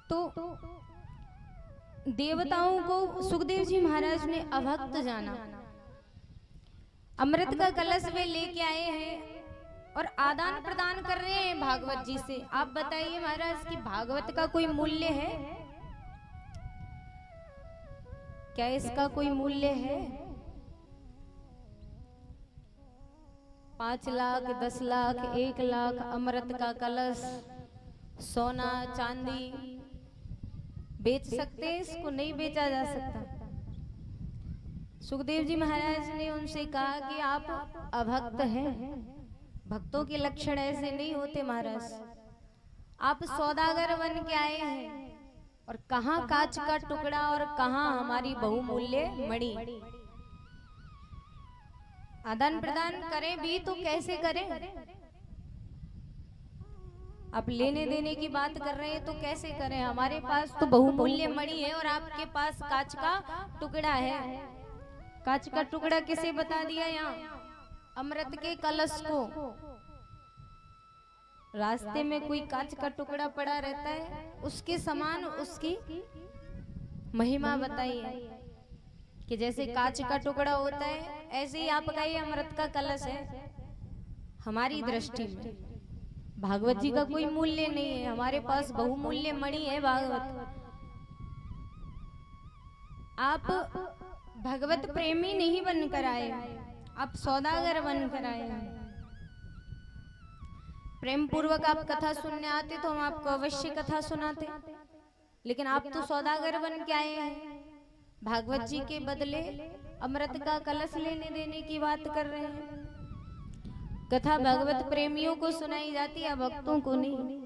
तो देवताओं को सुखदेव जी महाराज ने अभक्त जाना। अमृत का कलश वे लेके आए हैं और आदान प्रदान कर रहे हैं भागवत जी से। आप बताइए महाराज कि भागवत का कोई मूल्य है क्या? इसका कोई मूल्य है? 5 लाख 10 लाख 1 लाख अमृत का कलश, सोना चांदी बेच सकते हैं, इसको नहीं बेचा जा सकता। सुखदेव जी महाराज ने उनसे कहा कि आप अभक्त हैं, भक्तों के लक्षण ऐसे नहीं होते महाराज। आप सौदागर बन के आए हैं और कहाँ कांच का टुकड़ा और कहाँ हमारी बहुमूल्य मणि। आदान प्रदान करें भी तो कैसे करें? आप लेने देने की बात कर रहे हैं तो कैसे करें? हमारे पास तो बहुमूल्य मणि है और आपके पास कांच का टुकड़ा है। कांच का टुकड़ा किसे बता दिया? यहाँ अमृत के कलश को। रास्ते में कोई कांच का टुकड़ा पड़ा रहता है, उसके समान उसकी महिमा बताइए कि जैसे कांच का टुकड़ा होता है ऐसे ही आपका ये अमृत का कलश है। हमारी दृष्टि में भागवत जी का कोई मूल्य नहीं है, हमारे पास बहुमूल्य मणि है भागवत। आप भगवत प्रेमी नहीं बनकर आए, आप सौदागर बनकर आए हैं। प्रेम पूर्वक आप कथा सुनने आते तो हम आपको अवश्य कथा सुनाते, लेकिन आप तो सौदागर बन के आए हैं। भागवत जी के बदले अमृत का कलश लेने देने की बात कर रहे हैं। कथा भगवत प्रेमियों को सुनाई जाती है, भक्तों को नहीं।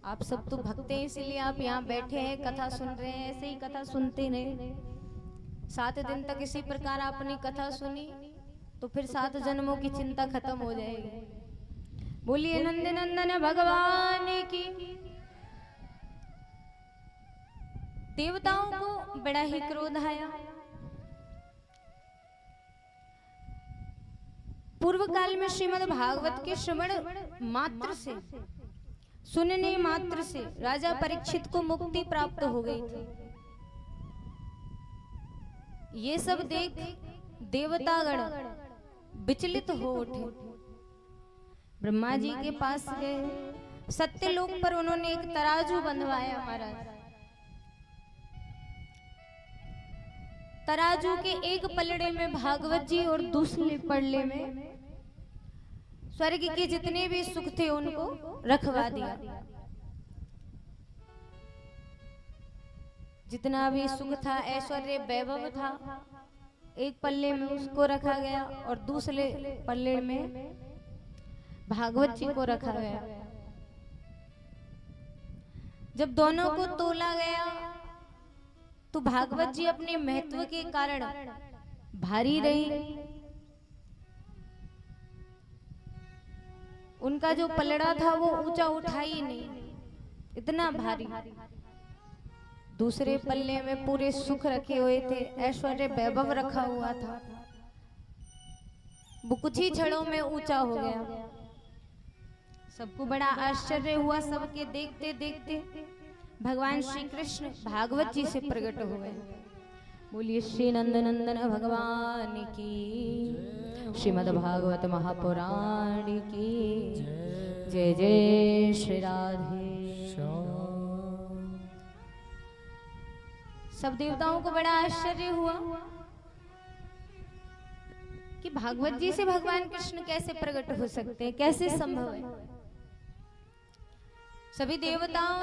आप सब तो भक्त हैं, इसलिए आप यहाँ बैठे हैं, कथा सुन रहे हैं। ऐसे ही कथा सुनते रहे, 7 दिन तक इसी प्रकार आपने कथा सुनी तो फिर 7 जन्मों की चिंता खत्म हो जाएगी। बोलिए नंद नंदन भगवान की। देवताओं को बड़ा ही क्रोध आया। पूर्व काल में श्रीमद् भागवत के श्रवण मात्र से, सुनने मात्र से राजा परीक्षित को मुक्ति प्राप्त हो गई थी। ये सब देख देवतागण विचलित हो उठे, ब्रह्मा जी के पास गए। सत्यलोक पर उन्होंने एक तराजू बंधवाया महाराज। तराजू के एक पलड़े में भागवत जी और दूसरे पलड़े में स्वर्ग के जितने भी सुख थे उनको रखवा दिया। जितना भी सुख था, ऐश्वर्य वैभव था, एक पल्ले में उसको रखा गया और दूसरे पल्ले में भागवत जी को रखा गया। जब दोनों को तोला गया तो भागवत जी अपने महत्व के कारण भारी रही। उनका जो पलड़ा था वो ऊंचा उठा ही नहीं, इतना भारी। दूसरे पल्ले में पूरे सुख रखे हुए थे, ऐश्वर्य वैभव रखा हुआ था, वो कुछ ही क्षणों में ऊंचा हो गया। सबको बड़ा आश्चर्य हुआ। सबके देखते देखते भगवान श्री कृष्ण भागवत जी से प्रकट हुए। बोलिए श्री नंद नंदन भगवान की, श्रीमद् भागवत महापुराण की जय। जय श्री राधे। सब देवताओं को बड़ा आश्चर्य हुआ कि भागवत जी से भगवान कृष्ण कैसे प्रकट हो सकते हैं, कैसे संभव है। सभी देवताओं